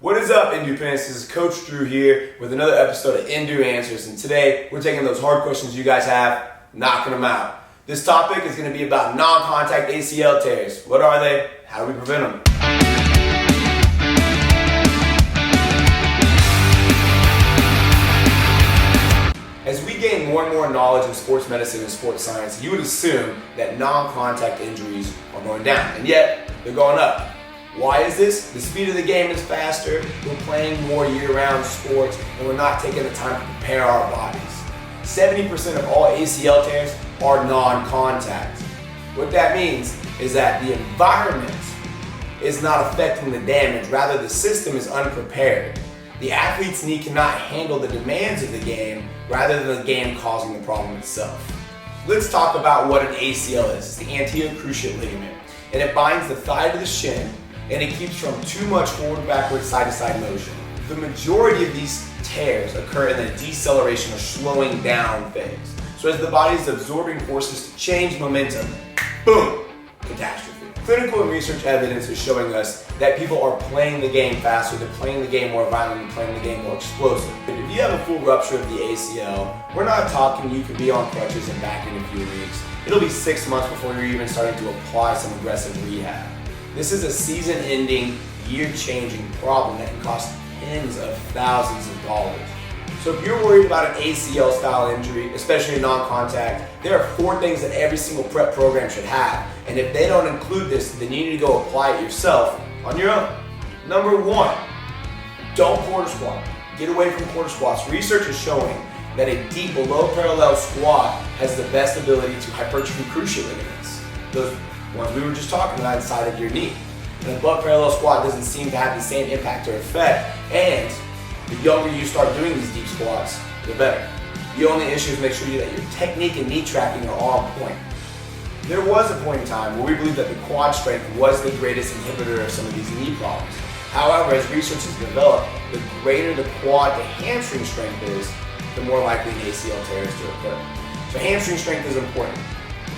What is up, ENDU fans? This is Coach Drew here with another episode of ENDU Answers, and today we're taking those hard questions you guys have, knocking them out. This topic is going to be about non-contact ACL tears. What are they? How do we prevent them? As we gain more and more knowledge in sports medicine and sports science, you would assume that non-contact injuries are going down, and yet they're going up. Why is this? The speed of the game is faster, we're playing more year-round sports, and we're not taking the time to prepare our bodies. 70% of all ACL tears are non-contact. What that means is that the environment is not affecting the damage, rather the system is unprepared. The athlete's knee cannot handle the demands of the game, rather than the game causing the problem itself. Let's talk about what an ACL is. It's the anterior cruciate ligament, and it binds the thigh to the shin, and it keeps from too much forward, backward, side-to-side motion. The majority of these tears occur in the deceleration or slowing down phase. So as the body is absorbing forces to change momentum, boom, catastrophe. Clinical and research evidence is showing us that people are playing the game faster, they're playing the game more violently, playing the game more explosive. If you have a full rupture of the ACL, we're not talking you could be on crutches and back in a few weeks. It'll be 6 months before you're even starting to apply some aggressive rehab. This is a season-ending, year-changing problem that can cost tens of thousands of dollars. So if you're worried about an ACL-style injury, especially non-contact, there are 4 things that every single prep program should have. And if they don't include this, then you need to go apply it yourself on your own. Number 1, don't quarter squat. Get away from quarter squats. Research is showing that a deep below parallel squat has the best ability to hypertrophy cruciate ligaments. Those ones we were just talking about inside of your knee. An above parallel squat doesn't seem to have the same impact or effect, and the younger you start doing these deep squats, the better. The only issue is make sure that your technique and knee tracking are on point. There was a point in time where we believed that the quad strength was the greatest inhibitor of some of these knee problems. However, as research has developed, the greater the quad to hamstring strength is, the more likely an ACL tear is to occur. So hamstring strength is important,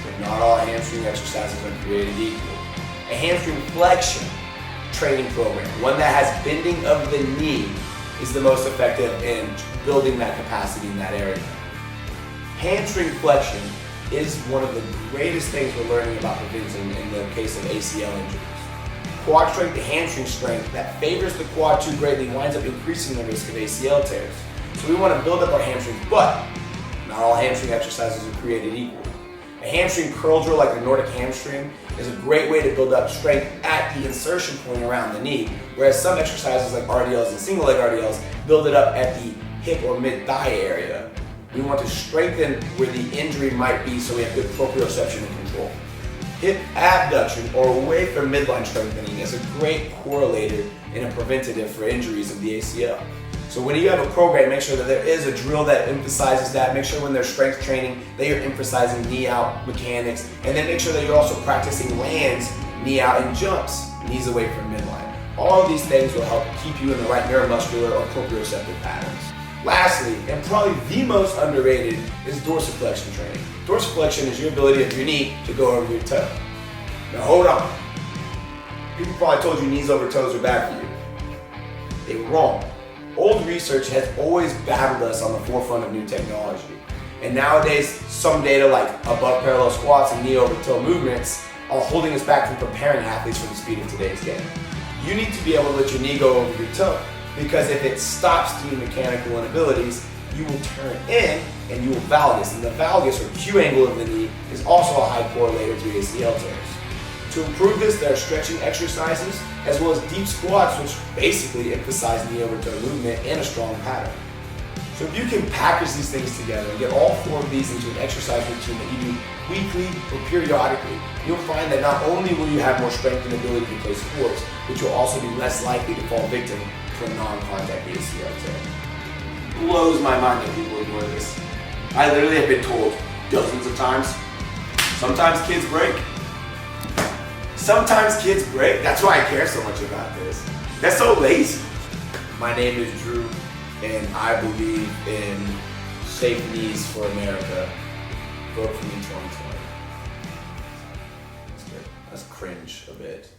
but not all hamstring exercises are created equal. A hamstring flexion training program, one that has bending of the knee, is the most effective in building that capacity in that area. Hamstring flexion is one of the greatest things we're learning about prevention in the case of ACL injuries. Quad strength to hamstring strength that favors the quad too greatly winds up increasing the risk of ACL tears. So we want to build up our hamstrings, but not all hamstring exercises are created equal. A hamstring curl drill like the Nordic hamstring is a great way to build up strength at the insertion point around the knee, whereas some exercises like RDLs and single leg RDLs build it up at the hip or mid-thigh area. We want to strengthen where the injury might be so we have good proprioception and control. Hip abduction or away from midline strengthening is a great correlator and a preventative for injuries of the ACL. So when you have a program, make sure that there is a drill that emphasizes that. Make sure when there's strength training that you're emphasizing knee out mechanics, and then make sure that you're also practicing lands, knee out, and jumps, knees away from midline. All of these things will help keep you in the right neuromuscular or proprioceptive patterns. Lastly, and probably the most underrated, is dorsiflexion training. Dorsiflexion is your ability of your knee to go over your toe. Now hold on. People probably told you knees over toes are bad for you. They were wrong. Old research has always battled us on the forefront of new technology. And nowadays, some data like above parallel squats and knee over toe movements are holding us back from preparing athletes for the speed of today's game. You need to be able to let your knee go over your toe, because if it stops the mechanical inabilities, you will turn in and you will valgus. And the valgus or Q angle of the knee is also a high correlator to ACL tears. To improve this, there are stretching exercises as well as deep squats, which basically emphasize knee over toe movement and a strong pattern. So if you can package these things together and get all 4 of these into an exercise routine that you do weekly or periodically, you'll find that not only will you have more strength and ability to play sports, but you'll also be less likely to fall victim to a non-contact ACL tear. Blows my mind that people ignore this. I literally have been told dozens of times, sometimes kids break. Sometimes kids break. That's why I care so much about this. That's so lazy. My name is Drew, and I believe in safe knees for America. Vote for me 2020. That's great. That's cringe a bit.